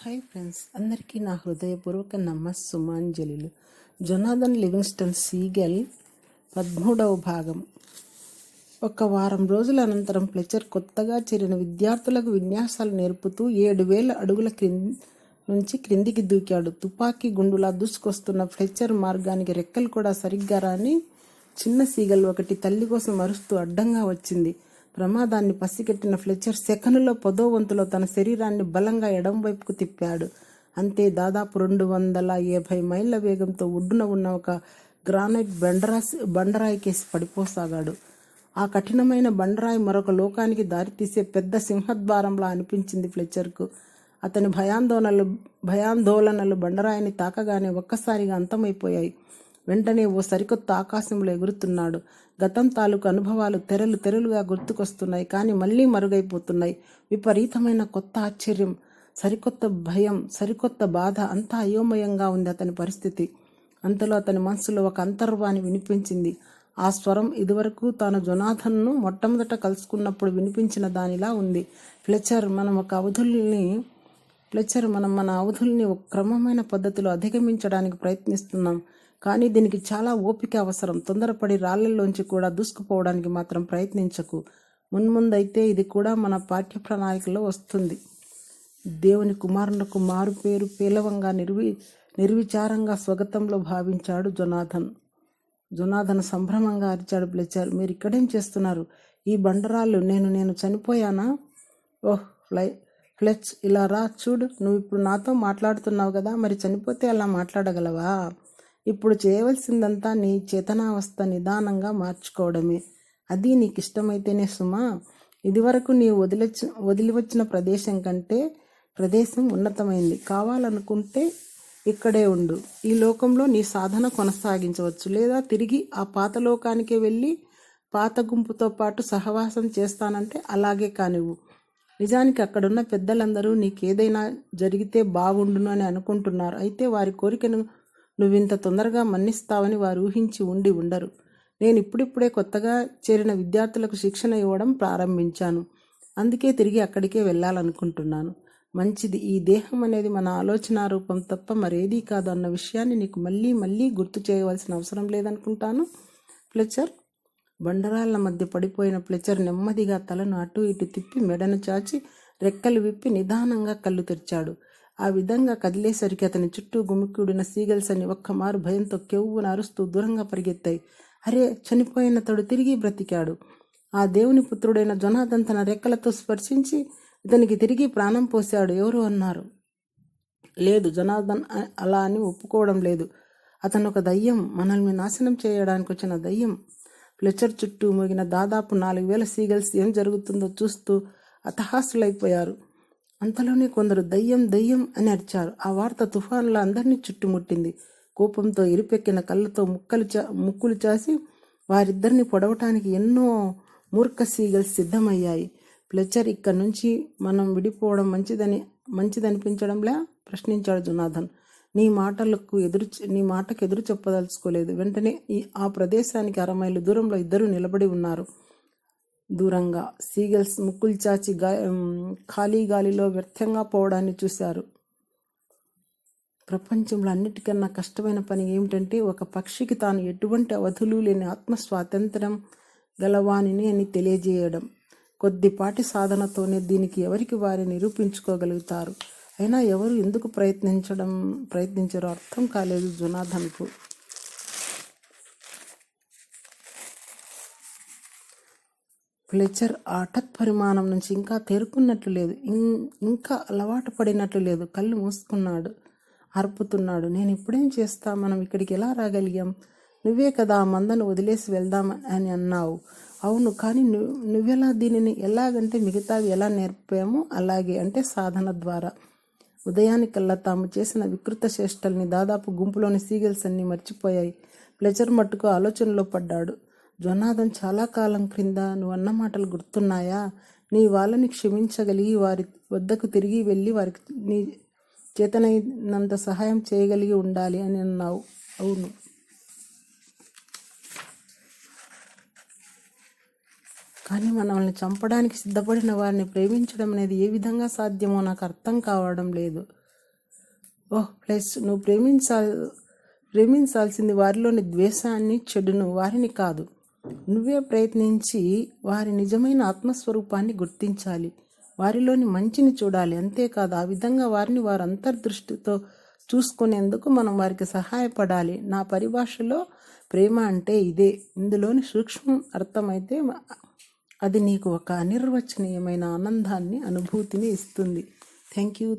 Hi friends, అందరికీ నా హృదయపూర్వక నమస్సుమాంజలిలు. జొనాథన్ లివింగ్స్టన్ సీగెల్ 13వ భాగం. ఒక వారం రోజుల అనంతరం ఫ్లెచర్ కొత్తగా చేరిన విద్యార్థులకు విన్యాసాలు నేర్పుతూ 7,000 అడుగుల నుంచి క్రిందికి దూకాడు. తుపాకీ గుండులా దూసుకొస్తున్న ఫ్లెచర్ మార్గానికి రెక్కలు కూడా సరిగ్గా రాని చిన్న సీగల్ ఒకటి తల్లి కోసం అరుస్తూ అడ్డంగా వచ్చింది. ప్రమాదాన్ని పసిగట్టిన ఫ్లెచర్ సెకనులో 10వ వంతులో తన శరీరాన్ని బలంగా ఎడంవైపుకు తిప్పాడు. అంతే, దాదాపు 250 మైళ్ళ వేగంతో ఒడ్డున ఉన్న ఒక గ్రానైట్ బండరాయి కేసి పడిపోసాగాడు. ఆ కఠినమైన బండరాయి మరొక లోకానికి దారితీసే పెద్ద సింహద్వారంలా అనిపించింది ఫ్లెచర్కు. అతని భయాందోళనలు బండరాయిని తాకగానే ఒక్కసారిగా అంతమైపోయాయి. వెంటనే ఓ సరికొత్త ఆకాశంలో ఎగురుతున్నాడు. గతం తాలూకు అనుభవాలు తెరలుగా గుర్తుకొస్తున్నాయి, కానీ మళ్ళీ మరుగైపోతున్నాయి. విపరీతమైన కొత్త ఆశ్చర్యం, సరికొత్త భయం, సరికొత్త బాధ, అంతా అయోమయంగా ఉంది అతని పరిస్థితి. అంతలో అతని మనసులో ఒక అంతర్వాణి వినిపించింది. ఆ స్వరం ఇదివరకు తాను జొనాథన్ను మొట్టమొదట కలుసుకున్నప్పుడు వినిపించిన దానిలా ఉంది. ఫ్లెచర్, మనం మన అవధుల్ని ఒక క్రమమైన పద్ధతిలో అధిగమించడానికి ప్రయత్నిస్తున్నాం. కానీ దీనికి చాలా ఓపిక అవసరం. తొందరపడి రాళ్లలోంచి కూడా దూసుకుపోవడానికి మాత్రం ప్రయత్నించకు. మున్ముందైతే ఇది కూడా మన పాఠ్య ప్రణాళికలో వస్తుంది. దేవుని కుమారులకు మారు పేరు పేలవంగా నిర్విచారంగా స్వగతంలో భావించాడు జొనాథన్ సంభ్రమంగా అరిచాడు. ఫ్లెచర్, మీరు ఇక్కడేం చేస్తున్నారు? ఈ బండరాళ్ళు, నేను చనిపోయానా? ఓహ్ ఫ్లెచ్, ఇలా రా, చూడు. నువ్వు ఇప్పుడు నాతో మాట్లాడుతున్నావు కదా, మరి చనిపోతే అలా మాట్లాడగలవా? ఇప్పుడు చేయవలసిందంతా నీ చేతనావస్థ నిదానంగా మార్చుకోవడమే. అది నీకు ఇష్టమైతేనే సుమా. ఇదివరకు నీవు వదిలివచ్చిన ప్రదేశం కంటే ప్రదేశం ఉన్నతమైంది. కావాలనుకుంటే ఇక్కడే ఉండు. ఈ లోకంలో నీ సాధన కొనసాగించవచ్చు, లేదా తిరిగి ఆ పాత లోకానికే వెళ్ళి పాత గుంపుతో పాటు సహవాసం చేస్తానంటే అలాగే కానివ్వు. నిజానికి అక్కడున్న పెద్దలందరూ నీకేదైనా జరిగితే బాగుండును అని అనుకుంటున్నారు. అయితే వారి కోరికను నువ్వింత తొందరగా మన్నిస్తావని వారు ఊహించి ఉండరు. నేను ఇప్పుడిప్పుడే కొత్తగా చేరిన విద్యార్థులకు శిక్షణ ఇవ్వడం ప్రారంభించాను. అందుకే తిరిగి అక్కడికే వెళ్ళాలనుకుంటున్నాను. మంచిది. ఈ దేహం అనేది మన ఆలోచన రూపం తప్ప మరేదీ కాదు అన్న విషయాన్ని నీకు మళ్ళీ గుర్తు చేయవలసిన అవసరం లేదనుకుంటాను. ఫ్లెచర్, బండరాళ్ల మధ్య పడిపోయిన ఫ్లెచర్ నెమ్మదిగా తలను అటు ఇటు తిప్పి మెడను చాచి రెక్కలు విప్పి నిదానంగా కళ్ళు తెరిచాడు. ఆ విధంగా కదిలేసరికి అతని చుట్టూ గుమికూడిన సీగల్స్ అని ఒక్కమారు భయంతో కెవ్వున అరుస్తూ దూరంగా పరిగెత్తాయి. అరే, చనిపోయినతడు తిరిగి బ్రతికాడు. ఆ దేవుని పుత్రుడైన జొనాథన్ తన రెక్కలతో స్పర్శించి ఇతనికి తిరిగి ప్రాణం పోశాడు. ఎవరు అన్నారు. లేదు, జొనాథన్ అలా అని ఒప్పుకోవడం లేదు. అతను ఒక దయ్యం, మనల్ని నాశనం చేయడానికి వచ్చిన దయ్యం. ఫ్లెచర్ చుట్టూ మోగిన దాదాపు 4,000 సీగల్స్ ఏం జరుగుతుందో చూస్తూ అతహాసులైపోయారు. అంతలోనే కొందరు దయ్యం అని అరిచారు. ఆ వార్త తుఫాన్లా అందరినీ చుట్టుముట్టింది. కోపంతో ఇరుపెక్కిన కళ్ళతో ముక్కులు చాసి వారిద్దరిని పొడవటానికి ఎన్నో మూర్ఖ సీగల్స్ సిద్ధమయ్యాయి. ఫ్లెచర్, ఇక్కడి నుంచి మనం విడిపోవడం మంచిదనిపించడంలా ప్రశ్నించాడు జొనాథన్. నీ మాటకు ఎదురు చెప్పదలుచుకోలేదు. వెంటనే ఆ ప్రదేశానికి 6 మైళ్ళు దూరంలో ఇద్దరు నిలబడి ఉన్నారు. దూరంగా సీగల్స్ ముక్కులు చాచి ఖాళీ గాలిలో వ్యర్థంగా పోవడాన్ని చూశారు. ప్రపంచంలో అన్నిటికన్నా కష్టమైన పని ఏమిటంటే ఒక పక్షికి తాను ఎటువంటి అవధులు లేని ఆత్మస్వాతంత్ర్యం గలవానిని అని తెలియజేయడం. కొద్దిపాటి సాధనతోనే దీనికి ఎవరికి వారి నిరూపించుకోగలుగుతారు. అయినా ఎవరు ఎందుకు ప్రయత్నించారో అర్థం కాలేదు జొనాథన్కు. ఫ్లెచర్ ఆ పరిమాణం నుంచి ఇంకా తేరుకున్నట్లు లేదు, ఇంకా అలవాటు పడినట్లు లేదు. కళ్ళు మూసుకున్నాడు, అర్పుతున్నాడు. నేను ఇప్పుడేం చేస్తా? మనం ఇక్కడికి ఎలా రాగలిగాం? నువ్వే కదా ఆ మందను వదిలేసి వెళ్దాం అని అన్నావు. అవును, కానీ నువ్వెలా? దీనిని ఎలాగంటే మిగతావి ఎలా నేర్పామో అలాగే, అంటే సాధన ద్వారా. ఉదయానికల్లా తాము చేసిన వికృత చేష్టల్ని దాదాపు గుంపులోని సీగల్స్ అన్నీ మర్చిపోయాయి. ఫ్లెచర్ మట్టుకు ఆలోచనలో పడ్డాడు. జొనాథన్, చాలా కాలం క్రింద నువ్వు అన్న మాటలు గుర్తున్నాయా? నీ వాళ్ళని క్షమించగలిగి వారి వద్దకు తిరిగి వెళ్ళి వారికి నీ చేతనైనంత సహాయం చేయగలిగి ఉండాలి అని అన్నావు. అవును. కానీ మనల్ని చంపడానికి సిద్ధపడిన వారిని ప్రేమించడం అనేది ఏ విధంగా సాధ్యమో నాకు అర్థం కావడం లేదు. ప్లస్ నువ్వు ప్రేమించాల్సింది వారిలోని ద్వేషాన్ని, చెడును, వారిని కాదు. నువ్వే ప్రయత్నించి వారి నిజమైన ఆత్మస్వరూపాన్ని గుర్తించాలి. వారిలోని మంచిని చూడాలి. అంతేకాదు ఆ విధంగా వారిని వారి అంతర్దృష్టితో చూసుకునేందుకు మనం వారికి సహాయపడాలి. నా పరిభాషలో ప్రేమ అంటే ఇదే. ఇందులోని సూక్ష్మం అర్థమైతే అది నీకు ఒక అనిర్వచనీయమైన ఆనందాన్ని, అనుభూతిని ఇస్తుంది. Thank you.